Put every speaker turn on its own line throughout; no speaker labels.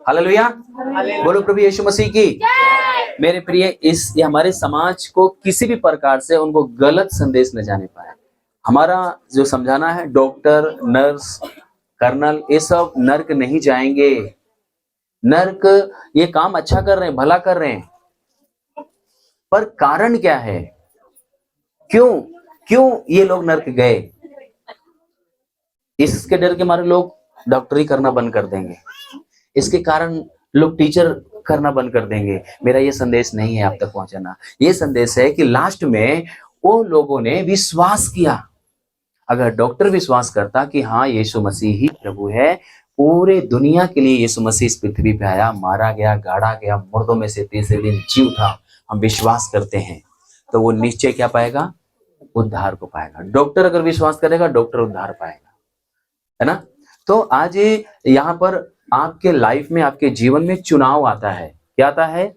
Hallelujah, बोलो प्रभु यीशु मसीह की। मेरे प्रिय, ये हमारे समाज को किसी भी प्रकार से उनको गलत संदेश न जाने पाए। हमारा जो समझाना है, डॉक्टर, नर्स, कर्नल, ये सब नर्क नहीं जाएंगे। नर्क ये काम अच्छा कर रहे हैं, भला कर रहे हैं, पर कारण क्या है? क्यों क्यों ये लोग नर्क गए? इसके डर के मारे लोग डॉक्टरी करना बंद कर देंगे, इसके कारण लोग टीचर करना बंद कर देंगे। मेरा ये संदेश नहीं है आप तक पहुंचाना, ये संदेश है कि लास्ट में वो लोगों ने विश्वास किया। अगर डॉक्टर विश्वास करता कि हाँ यीशु मसीह ही प्रभु है, पूरे दुनिया के लिए यीशु मसीह इस पृथ्वी पे आया, मारा गया, गाड़ा गया, मुर्दों में से तीसरे दिन जी उठा, हम विश्वास करते हैं, तो वो निश्चय क्या पाएगा? उद्धार को पाएगा। डॉक्टर अगर विश्वास करेगा, डॉक्टर उद्धार पाएगा, है ना? तो आज यहाँ पर आपके लाइफ में, आपके जीवन में चुनाव आता है। क्या आता है?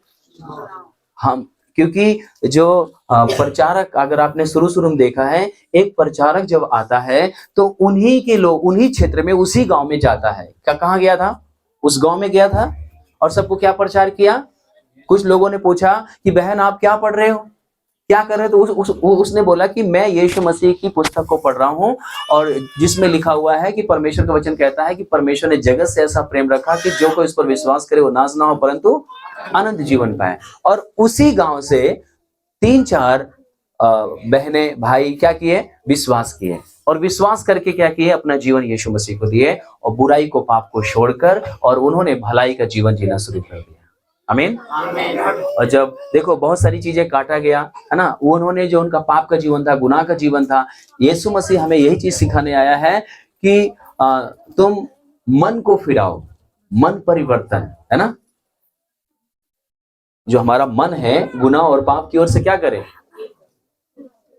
हम, क्योंकि जो प्रचारक, अगर आपने शुरू में देखा है, एक प्रचारक जब आता है तो उन्हीं के लोग उन्हीं क्षेत्र में, उसी गांव में जाता है। कहाँ गया था? उस गांव में गया था और सबको क्या प्रचार किया? कुछ लोगों ने पूछा कि बहन आप क्या पढ़ रहे हो, क्या कर रहे हो? तो उसने बोला कि मैं यीशु मसीह की पुस्तक को पढ़ रहा हूँ, और जिसमें लिखा हुआ है कि परमेश्वर का वचन कहता है कि परमेश्वर ने जगत से ऐसा प्रेम रखा कि जो कोई इस पर विश्वास करे वो नाश ना हो परंतु अनंत जीवन पाए। और उसी गांव से 3-4 बहनें भाई क्या किए? विश्वास किए, और विश्वास करके क्या किए? अपना जीवन यीशु मसीह को दिए, और बुराई को, पाप को छोड़कर, और उन्होंने भलाई का जीवन जीना शुरू कर दिया। आमीन। और जब देखो बहुत सारी चीजें काटा गया, है ना, वो उन्होंने जो उनका पाप का जीवन था, गुनाह का जीवन था, यीशु मसीह हमें यही चीज सिखाने आया है कि तुम मन को फिराओ, मन परिवर्तन, है ना। जो हमारा मन है गुनाह और पाप की ओर से क्या करे?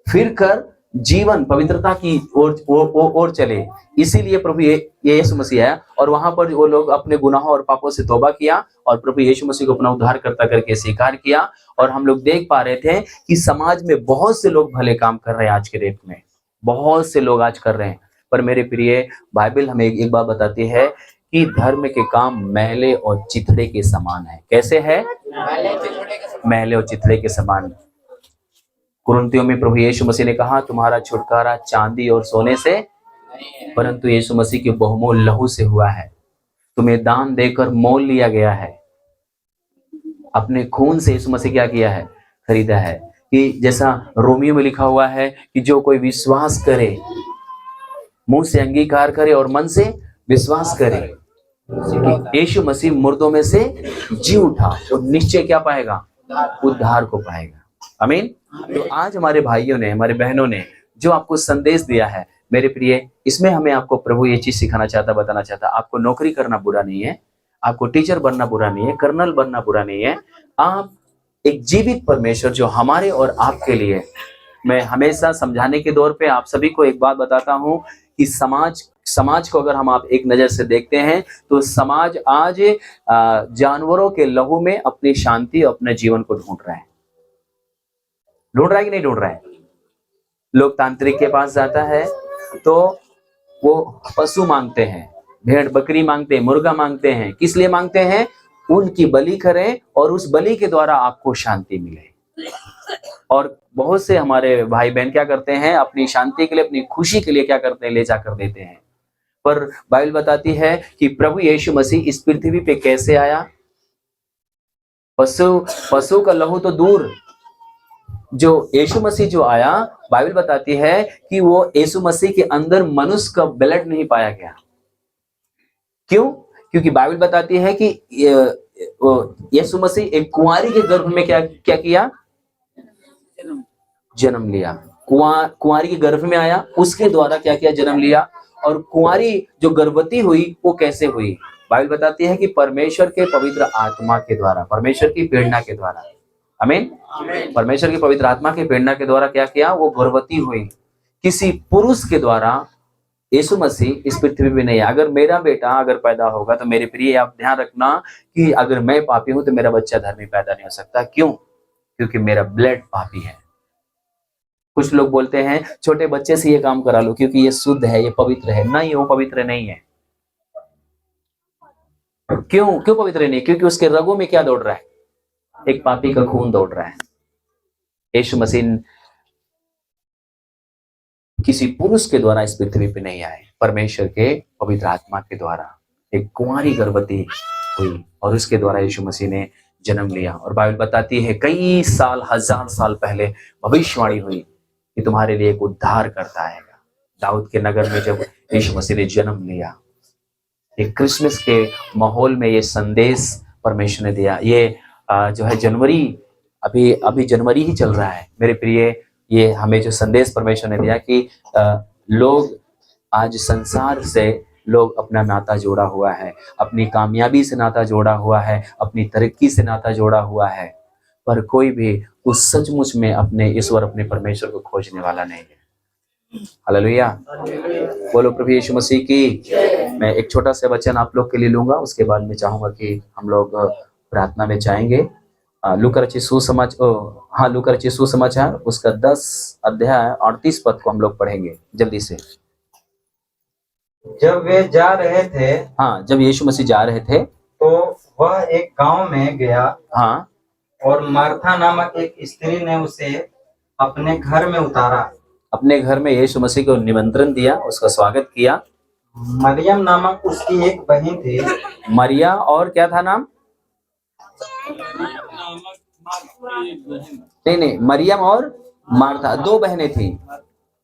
फिर कर जीवन पवित्रता की ओर चले। इसीलिए प्रभु ये यीशु मसीह आया, और वहां पर वो लोग अपने गुनाहों और पापों से तौबा किया और प्रभु यीशु मसीह को अपना उद्धारकर्ता करके स्वीकार किया। और हम लोग देख पा रहे थे कि समाज में बहुत से लोग भले काम कर रहे हैं, आज के डेट में बहुत से लोग आज कर रहे हैं। पर मेरे प्रिय, बाइबल हमें एक बात बताती है कि धर्म के काम मैले और चिथड़े के समान है। कैसे है? मैले और चिथड़े के समान। कुरिन्थियों में प्रभु यीशु मसीह ने कहा, तुम्हारा छुटकारा चांदी और सोने से, परंतु यीशु मसीह के बहुमूल्य लहू से हुआ है। तुम्हें दान देकर मोल लिया गया है, अपने खून से यीशु मसीह क्या किया है? खरीदा है। कि जैसा रोमियो में लिखा हुआ है कि जो कोई विश्वास करे, मुंह से अंगीकार करे और मन से विश्वास करे कि यीशु मसीह मुर्दों में से जी उठा, तो निश्चय क्या पाएगा? उद्धार को पाएगा। आमीन। तो आज हमारे भाइयों ने, हमारे बहनों ने जो आपको संदेश दिया है, मेरे प्रिय, इसमें हमें आपको प्रभु ये चीज सिखाना चाहता, बताना चाहता, आपको नौकरी करना बुरा नहीं है, आपको टीचर बनना बुरा नहीं है, कर्नल बनना बुरा नहीं है। आप एक जीवित परमेश्वर जो हमारे और आपके लिए, मैं हमेशा समझाने के दौर पे आप सभी को एक बात बताता हूं कि समाज को अगर हम आप एक नजर से देखते हैं तो समाज आज जानवरों के लहू में अपनी शांति, अपने जीवन को ढूंढ रहा है। ढूंढ रहा है कि नहीं ढूंढ रहा है? लोग तांत्रिक के पास जाता है तो वो पशु मांगते हैं, भेड़ बकरी मांगते हैं, मुर्गा मांगते हैं। किस लिए मांगते हैं? उनकी बलि करें और उस बलि के द्वारा आपको शांति मिले। और बहुत से हमारे भाई बहन क्या करते हैं? अपनी शांति के लिए, अपनी खुशी के लिए क्या करते हैं? ले जाकर देते हैं। पर बाइबल बताती है कि प्रभु यीशु मसीह इस पृथ्वी पे कैसे आया? पशु का लहू तो दूर, जो यीशु मसीह जो आया, बाइबल बताती है कि वो यीशु मसीह के अंदर मनुष्य का ब्लड नहीं पाया गया। क्यों? क्योंकि बाइबल बताती है कि यीशु मसीह एक कुंवारी के गर्भ में क्या किया? जन्म लिया। कुंवारी के गर्भ में आया, उसके द्वारा क्या किया? जन्म लिया। और कुंवारी जो गर्भवती हुई वो कैसे हुई? बाइबल बताती है कि परमेश्वर के पवित्र आत्मा के द्वारा, परमेश्वर की प्रेरणा के द्वारा। आमीन। परमेश्वर की पवित्र आत्मा की प्रेरणा के द्वारा क्या किया? वो गर्भवती हुई। किसी पुरुष के द्वारा यीशु मसीह इस पृथ्वी पे नहीं है। अगर मेरा बेटा अगर पैदा होगा तो मेरे प्रिय आप ध्यान रखना कि अगर मैं पापी हूं तो मेरा बच्चा धर्मी पैदा नहीं हो सकता। क्यों? क्योंकि मेरा ब्लड पापी है। कुछ लोग बोलते हैं छोटे बच्चे से ये काम करा लो क्योंकि ये शुद्ध है, ये पवित्र है। नहीं, वो पवित्र नहीं है। क्यों क्यों पवित्र नहीं? क्योंकि उसके रगों में क्या दौड़ रहा है? एक पापी का खून दौड़ रहा है। यीशु मसीह किसी पुरुष के द्वारा इस पृथ्वी पे नहीं आए, परमेश्वर के पवित्र आत्मा के द्वारा एक कुंवारी गर्भवती हुई और उसके द्वारा यीशु मसीह ने जन्म लिया। और बाइबल बताती है कई साल, 1000 साल पहले भविष्यवाणी हुई कि तुम्हारे लिए एक उद्धार करता आएगा। दाऊद के नगर में जब यीशु मसीह ने जन्म लिया, एक क्रिसमस के माहौल में ये संदेश परमेश्वर ने दिया। ये जो है जनवरी, अभी जनवरी ही चल रहा है मेरे प्रिय, ये हमें जो संदेश परमेश्वर ने दिया कि लोग आज संसार से लोग अपना नाता जोड़ा हुआ है, अपनी कामयाबी से नाता जोड़ा हुआ है, अपनी तरक्की से नाता जोड़ा हुआ है, पर कोई भी उस सचमुच में अपने ईश्वर, अपने परमेश्वर को खोजने वाला नहीं है। हालेलुया, बोलो प्रभु यीशु मसीह की। मैं एक छोटा सा वचन आप लोग के लिए लूंगा, उसके बाद मैं चाहूंगा कि हम लोग प्रार्थना में जाएंगे। लूका रचित सुसमाचार उसका 10 अध्याय 38 पद को हम लोग पढ़ेंगे जल्दी से।
जब वे जा रहे थे,
हाँ, जब यीशु मसीह जा रहे थे
तो वह एक गांव में गया।
हाँ,
और मार्था नामक एक स्त्री ने उसे अपने घर में उतारा।
अपने घर में यीशु मसीह को निमंत्रण दिया, उसका स्वागत किया।
मरियम नामक उसकी एक बहन थी।
मरिया और क्या था नाम? नहीं, मरियम और मार्था, 2 बहनें थी,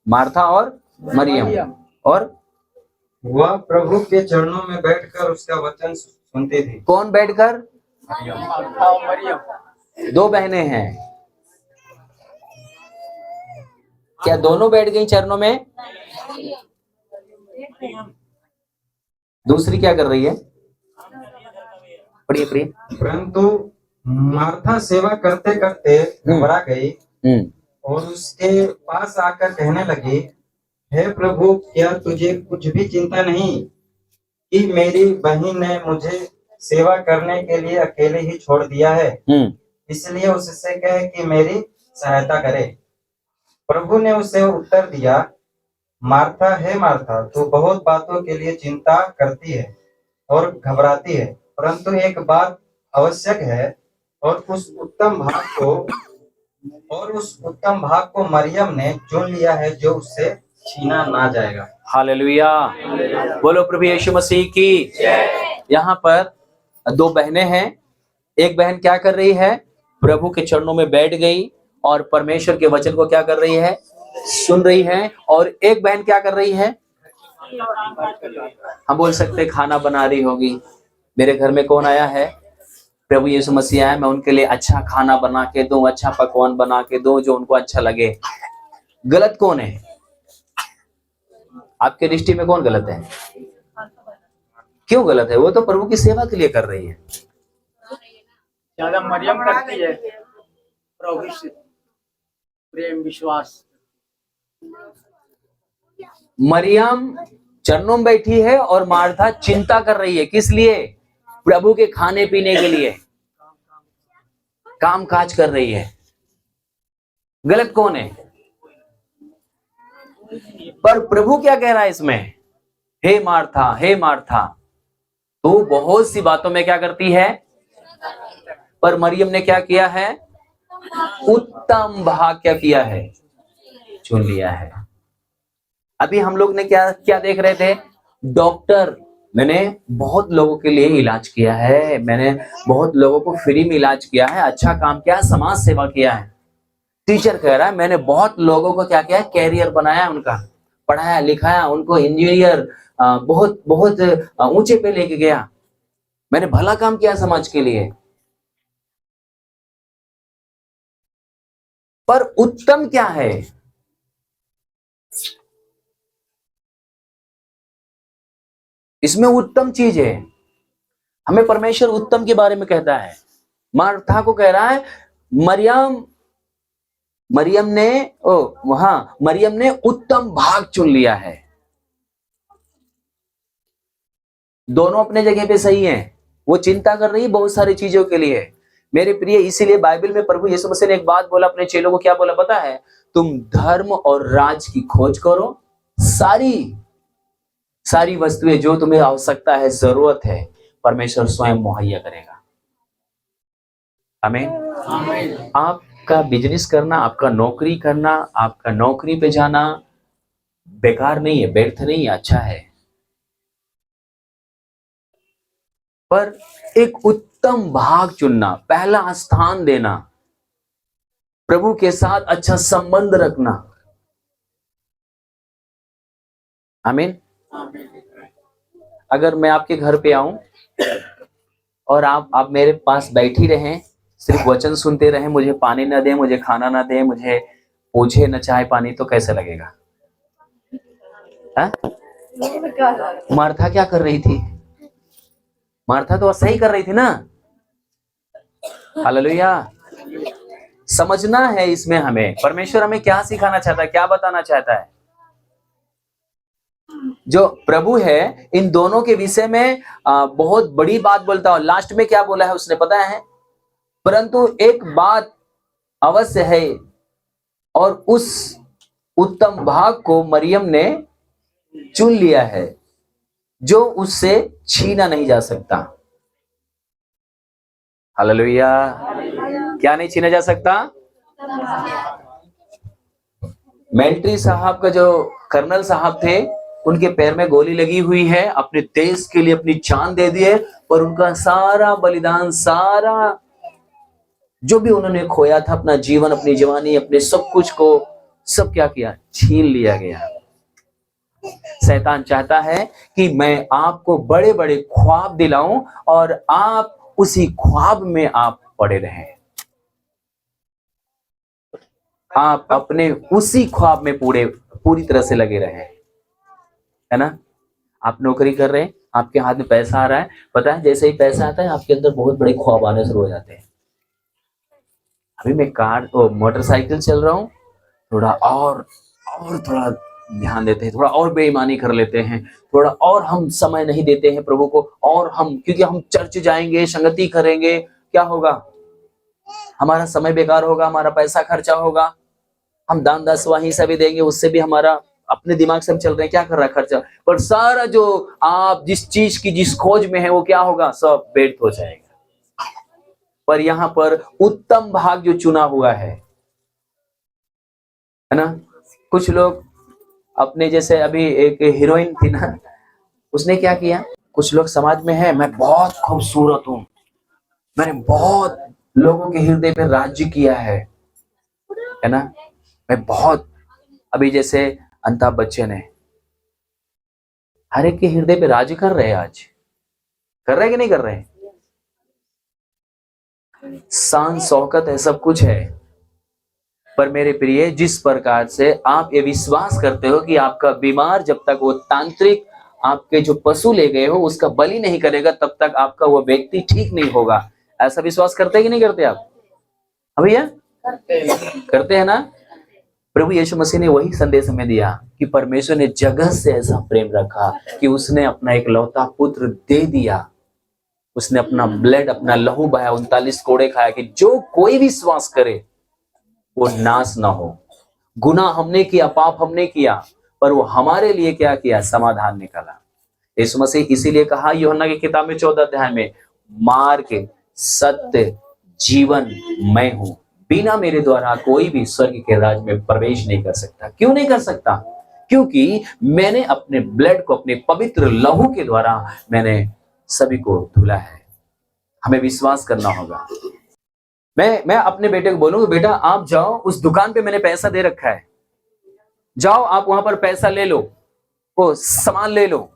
मार्था और मरियम। और
वह प्रभु के चरणों में बैठकर उसका वचन सुनते थे।
कौन बैठकर?
मार्था और मरियम
2 बहनें हैं। क्या दोनों बैठ गई चरणों में? दूसरी क्या कर रही है? पढ़िए।
परंतु मार्था सेवा करते करते घबरा गई और उसके पास आकर कहने लगी, हे प्रभु, क्या तुझे कुछ भी चिंता नहीं कि मेरी बहन ने मुझे सेवा करने के लिए अकेले ही छोड़ दिया है? इसलिए उससे कहे कि मेरी सहायता करे। प्रभु ने उसे उत्तर दिया, मार्था, हे मार्था, तू बहुत बातों के लिए चिंता करती है और घबराती है, परंतु एक बात आवश्यक है, और उस उत्तम भाग को मरियम ने चुन लिया है, जो उससे छीना ना जाएगा।
हालेलुया, बोलो प्रभु यीशु मसीह की। यहाँ पर 2 बहनें हैं। एक बहन क्या कर रही है? प्रभु के चरणों में बैठ गई और परमेश्वर के वचन को क्या कर रही है? सुन रही है। और एक बहन क्या कर रही है? हम बोल सकते खाना बना रही होगी। मेरे घर में कौन आया है? प्रभु यीशु मसीह आया, मैं उनके लिए अच्छा खाना बना के दूं, अच्छा पकवान बना के दूं जो उनको अच्छा लगे। गलत कौन है? आपके दृष्टि में कौन गलत है? क्यों गलत है? वो तो प्रभु की सेवा के लिए कर रही है।
ज्यादा मरियम करती है प्रभु से प्रेम विश्वास।
मरियम चरणों में बैठी है और मार्था चिंता कर रही है। किस लिए? प्रभु के खाने पीने के लिए काम काज कर रही है। गलत कौन है? पर प्रभु क्या कह रहा है इसमें? हे मार्था, हे मार्था, तू बहुत सी बातों में क्या करती है, पर मरियम ने क्या किया है? उत्तम भाग क्या किया है? चुन लिया है। अभी हम लोग ने क्या क्या देख रहे थे? डॉक्टर, मैंने बहुत लोगों के लिए इलाज किया है, मैंने बहुत लोगों को फ्री में इलाज किया है, अच्छा काम किया है, समाज सेवा किया है। टीचर कह रहा है मैंने बहुत लोगों को क्या किया है? कैरियर बनाया, उनका पढ़ाया लिखाया, उनको इंजीनियर बहुत बहुत ऊंचे पे लेके गया, मैंने भला काम किया समाज के लिए। पर उत्तम क्या है? इसमें उत्तम चीज है। हमें परमेश्वर उत्तम के बारे में कहता है। मार्था को कह रहा है मरियम ने उत्तम भाग चुन लिया है। दोनों अपने जगह पे सही हैं। वो चिंता कर रही है बहुत सारी चीजों के लिए मेरे प्रिय। इसीलिए बाइबल में प्रभु यीशु मसीह ने एक बात बोला अपने चेलों को, क्या बोला पता है? तुम धर्म और राज की खोज करो, सारी वस्तुएं जो तुम्हें आवश्यकता है, जरूरत है, परमेश्वर स्वयं मुहैया करेगा। आमीन।
आमीन।
आपका बिजनेस करना, आपका नौकरी करना, आपका नौकरी पे जाना बेकार नहीं है, व्यर्थ नहीं है, अच्छा है। पर एक उत्तम भाग चुनना, पहला स्थान देना, प्रभु के साथ अच्छा संबंध रखना। आमीन। अगर मैं आपके घर पे आऊं और आप मेरे पास बैठी रहें, सिर्फ वचन सुनते रहें, मुझे पानी ना दें, मुझे खाना ना दें, मुझे पूछे न चाहे पानी, तो कैसे लगेगा? मार्था क्या कर रही थी? मार्था तो सही कर रही थी ना। हालेलुया। समझना है इसमें हमें परमेश्वर हमें क्या सिखाना चाहता है, क्या बताना चाहता है। जो प्रभु है इन दोनों के विषय में बहुत बड़ी बात बोलता है। लास्ट में क्या बोला है उसने पता है? परंतु एक बात अवश्य है, और उस उत्तम भाग को मरियम ने चुन लिया है, जो उससे छीना नहीं जा सकता। हालेलुया। क्या नहीं छीना जा सकता? मिलिट्री साहब का जो कर्नल साहब थे, उनके पैर में गोली लगी हुई है, अपने देश के लिए अपनी जान दे दी है, पर उनका सारा बलिदान, सारा जो भी उन्होंने खोया था, अपना जीवन, अपनी जवानी, अपने सब कुछ को, सब क्या किया? छीन लिया गया। शैतान चाहता है कि मैं आपको बड़े बड़े ख्वाब दिलाऊं और आप उसी ख्वाब में आप पड़े रहें, आप अपने उसी ख्वाब में पूरी तरह से लगे रहें, है ना। आप नौकरी कर रहे हैं, आपके हाथ में पैसा आ रहा है, पता है जैसे ही पैसा आता है आपके अंदर बहुत बड़े ख्वाब आने शुरू हो जाते हैं। अभी मैं मोटरसाइकिल चल रहा हूँ, थोड़ा और थोड़ा ध्यान देते हैं, थोड़ा और बेईमानी कर लेते हैं, थोड़ा और हम समय नहीं देते हैं प्रभु को, और हम, क्योंकि हम चर्च जाएंगे, संगति करेंगे, क्या होगा? हमारा समय बेकार होगा, हमारा पैसा खर्चा होगा, हम दान दसवां हिस्सा भी देंगे, उससे भी हमारा अपने दिमाग से हम चल रहे हैं क्या कर रहा है खर्चा, पर सारा जो आप जिस चीज की जिस खोज में है वो क्या होगा? सब व्यर्थ हो जाएगा। पर यहाँ पर उत्तम भाग जो चुना हुआ है ना। कुछ लोग अपने, जैसे अभी एक हीरोइन थी ना, उसने क्या किया? कुछ लोग समाज में है, मैं बहुत खूबसूरत हूं, मैंने बहुत लोगों के हृदय पे राज्य किया है ना, मैं बहुत, अभी जैसे अमिताभ बच्चन है, हर एक के हृदय पे राज्य कर रहे हैं। आज कर रहे कि नहीं कर रहे? शान शौकत है, सब कुछ है, पर मेरे प्रिय, जिस प्रकार से आप ये विश्वास करते हो कि आपका बीमार, जब तक वो तांत्रिक आपके जो पशु ले गए हो उसका बलि नहीं करेगा, तब तक आपका वो व्यक्ति ठीक नहीं होगा, ऐसा विश्वास करते कि नहीं करते आप? भैया करते हैं ना। प्रभु यीशु मसीह ने वही संदेश हमें दिया कि परमेश्वर ने जगत से ऐसा प्रेम रखा कि उसने अपना एक लौता पुत्र दे दिया, उसने अपना ब्लड, अपना लहू बहाया, 39 कोड़े खाया, कि जो कोई विश्वास करे वो नाश ना हो। गुनाह हमने किया, पाप हमने किया, पर वो हमारे लिए क्या किया? समाधान निकाला। यीशु मसीह इसीलिए कहा यूहन्ना की किताब में 14 अध्याय में, मार्ग, सत्य, जीवन मैं हूं, बिना मेरे द्वारा कोई भी स्वर्ग के राज्य में प्रवेश नहीं कर सकता। क्यों नहीं कर सकता? क्योंकि मैंने अपने ब्लड को, अपने पवित्र लहू के द्वारा मैंने सभी को धुला है। हमें विश्वास करना होगा। मैं अपने बेटे को बोलूंगा, बेटा आप जाओ, उस दुकान पे मैंने पैसा दे रखा है, जाओ आप वहां पर पैसा ले लो, वो सामान ले लो।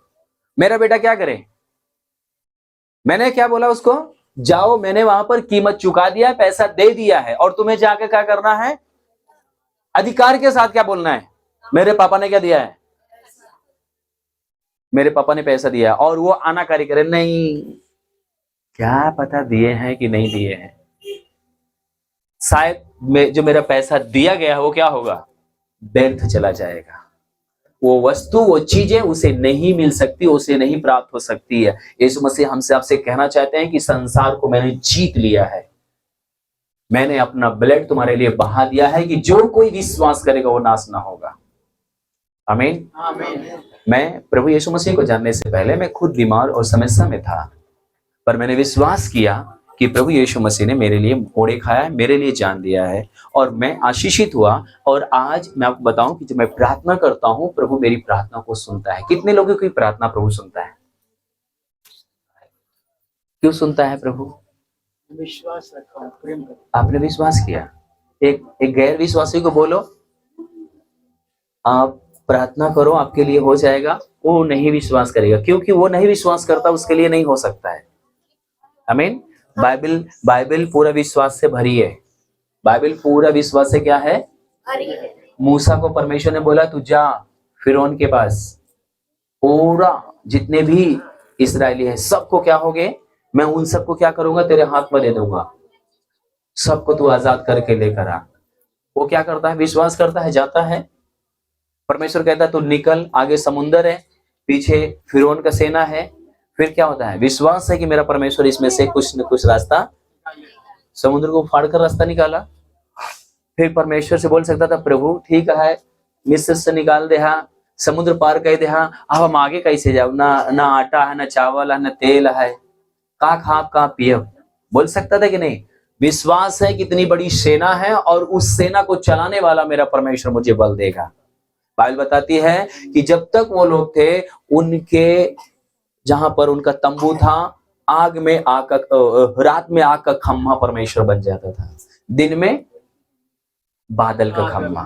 मेरा बेटा क्या करे? मैंने क्या बोला उसको? जाओ, मैंने वहां पर कीमत चुका दिया है, पैसा दे दिया है, और तुम्हें जाकर क्या करना है? अधिकार के साथ क्या बोलना है? मेरे पापा ने क्या दिया है? मेरे पापा ने पैसा दिया, और वो आनाकानी करे, नहीं, क्या पता दिए हैं कि नहीं दिए हैं। शायद जो मेरा पैसा दिया गया है वो क्या होगा? व्यर्थ चला जाएगा। वो वस्तु, वो चीजें उसे नहीं मिल सकती, उसे नहीं प्राप्त हो सकती है। यीशु मसीह हमसे, आपसे कहना चाहते हैं कि संसार को मैंने जीत लिया है, मैंने अपना ब्लड तुम्हारे लिए बहा दिया है, कि जो कोई विश्वास करेगा वो नाश ना होगा। आमीन। मैं प्रभु यीशु मसीह को जानने से पहले मैं खुद बीमार और समस्या में था, पर मैंने विश्वास किया कि प्रभु यीशु मसीह ने मेरे लिए कोड़े खाया है, मेरे लिए जान दिया है और मैं आशीषित हुआ। और आज मैं आपको बताऊं कि जब मैं प्रार्थना करता हूं, प्रभु मेरी प्रार्थना को सुनता है। कितने लोगों की प्रार्थना प्रभु सुनता है? क्यों सुनता है प्रभु?
विश्वास रखा, प्रेम रखा।
आपने विश्वास किया। एक गैर विश्वासी को बोलो आप प्रार्थना करो आपके लिए हो जाएगा, वो नहीं विश्वास करेगा, क्योंकि वो नहीं विश्वास करता, उसके लिए नहीं हो सकता है। आमीन। बाइबल पूरा विश्वास से भरी है। बाइबल पूरा विश्वास से क्या है? मूसा को परमेश्वर ने बोला तू जा फिरौन के पास, पूरा जितने भी इस्राएली है सबको क्या हो गए, मैं उन सबको क्या करूंगा, तेरे हाथ में दे दूंगा, सबको तू आजाद करके लेकर आ। वो क्या करता है? विश्वास करता है, जाता है। परमेश्वर कहता है तू निकल, आगे समुंदर है, पीछे फिरौन का सेना है। फिर क्या होता है? विश्वास है कि मेरा परमेश्वर इसमें से कुछ न कुछ रास्ता, समुद्र को फाड़कर रास्ता निकाला। फिर परमेश्वर से बोल सकता था प्रभु ठीक है मिस्र से निकाल दे, समुद्र पार कर दे, अब हम आगे कैसे जाओ, ना आटा है, ना चावल है, ना तेल है, कहाँ खाब कहाँ पियब, बोल सकता था कि नहीं? विश्वास है कि इतनी बड़ी सेना है और उस सेना को चलाने वाला मेरा परमेश्वर मुझे बल देगा। बाइबल बताती है कि जब तक वो लोग थे, उनके जहां पर उनका तंबू था, आग में आग का, रात में आग का खम्मा परमेश्वर बन जाता था, दिन में बादल का खम्मा।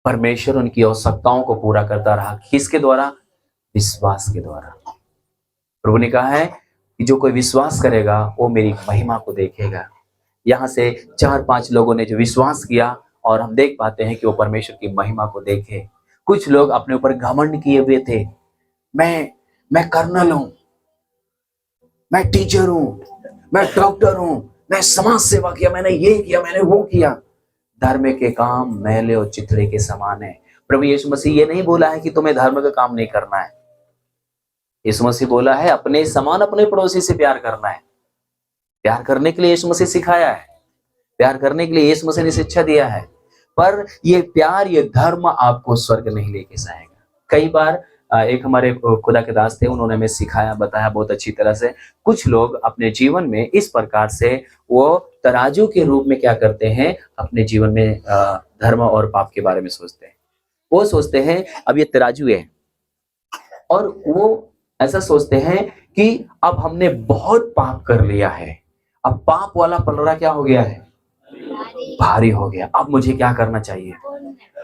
परमेश्वर उनकी आवश्यकताओं को पूरा करता रहा। किसके द्वारा? विश्वास के द्वारा। प्रभु ने कहा है कि जो कोई विश्वास करेगा वो मेरी महिमा को देखेगा। यहां से 4-5 लोगों ने जो विश्वास किया और हम देख पाते हैं कि वो परमेश्वर की महिमा को देखे। कुछ लोग अपने ऊपर घमंड किए हुए थे, मैं कर्नल हूं, मैं टीचर हूं, मैं डॉक्टर हूं, मैं समाज सेवा किया, मैंने ये किया, मैंने वो किया। धर्म के काम मैले और चिथड़े के समान है। प्रभु यीशु मसीह ये नहीं बोला है कि तुम्हें धर्म का काम नहीं करना है। यीशु मसीह बोला है अपने समान अपने पड़ोसी से प्यार करना है। प्यार करने के लिए यीशु मसीह सिखाया है, प्यार करने के लिए यीशु मसीह ने शिक्षा दिया है। पर ये प्यार, ये धर्म आपको स्वर्ग नहीं लेके जाएगा। कई बार एक हमारे खुदा के दास थे, उन्होंने हमें सिखाया, बताया बहुत अच्छी तरह से। कुछ लोग अपने जीवन में इस प्रकार से वो तराजू के रूप में क्या करते हैं, अपने जीवन में धर्म और पाप के बारे में सोचते हैं। वो सोचते हैं अब ये तराजू है, और वो ऐसा सोचते हैं कि अब हमने बहुत पाप कर लिया है, अब पाप वाला पलड़ा क्या हो गया है, भारी हो गया, अब मुझे क्या करना चाहिए,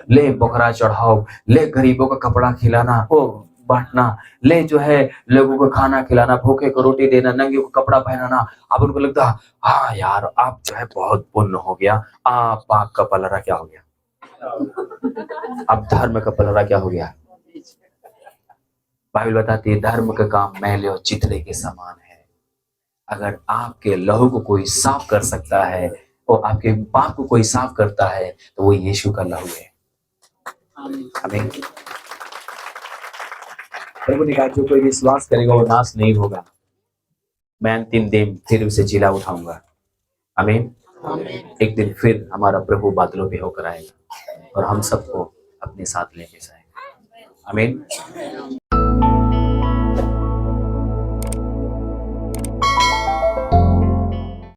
ले बकरा चढ़ाओ, ले गरीबों का कपड़ा खिलाना, ओ बांटना, ले जो है लोगों को खाना खिलाना, भूखे को रोटी देना, नंगे को कपड़ा पहनाना। अब उनको लगता हाँ यार अब जो है बहुत पुण्य हो गया, पाप का पलड़ा क्या हो गया, अब धर्म का पलड़ा क्या हो गया। बाइबल बताती है धर्म का काम मैले और चिथड़े के समान है। अगर आपके लहू को कोई साफ कर सकता है और आपके पाप को कोई साफ करता है तो वो यीशु का लहू है। आमीन। प्रभु ने कहा जो कोई विश्वास करेगा वो नाश नहीं होगा, मैं अंतिम दिन फिर उसे जिला उठाऊंगा। आमीन। एक दिन फिर हमारा प्रभु बादलों पे होकर आएगा और हम सबको अपने साथ लेके जाएगा। आमीन।